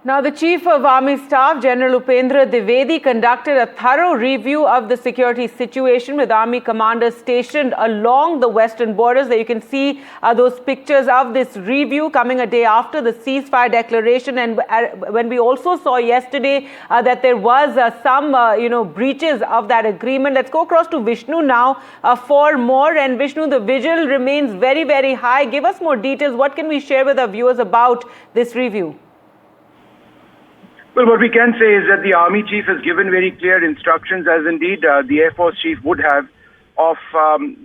Now, the Chief of Army Staff, General Upendra Dwivedi, conducted a thorough review of the security situation with Army commanders stationed along the western borders. There you can see those pictures of this review coming a day after the ceasefire declaration. And when we also saw yesterday that there was some, breaches of that agreement. Let's go across to Vishnu now for more. And Vishnu, the vigil remains very, very high. Give us more details. What can we share with our viewers about this review? Well, what we can say is that the Army Chief has given very clear instructions, as indeed the Air Force Chief would have, of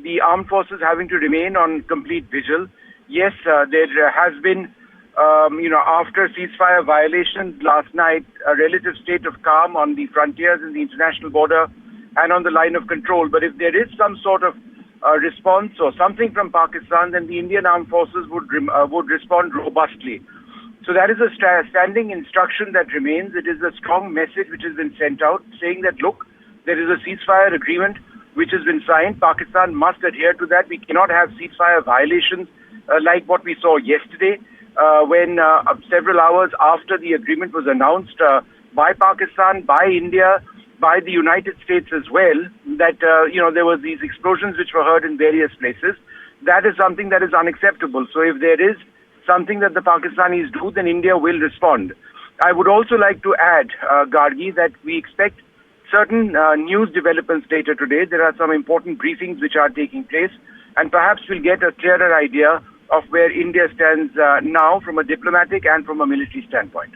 the armed forces having to remain on complete vigil. Yes, there has been, after ceasefire violations last night, a relative state of calm on the frontiers and the international border and on the line of control. But if there is some sort of response or something from Pakistan, then the Indian armed forces would respond robustly. So that is a standing instruction that remains. It is a strong message which has been sent out saying that, look, there is a ceasefire agreement which has been signed. Pakistan must adhere to that. We cannot have ceasefire violations like what we saw yesterday when several hours after the agreement was announced by Pakistan, by India, by the United States as well, that, there were these explosions which were heard in various places. That is something that is unacceptable. So if there is something that the Pakistanis do, then India will respond. I would also like to add, Gargi, that we expect certain news developments later today. There are some important briefings which are taking place, and perhaps we'll get a clearer idea of where India stands now from a diplomatic and from a military standpoint.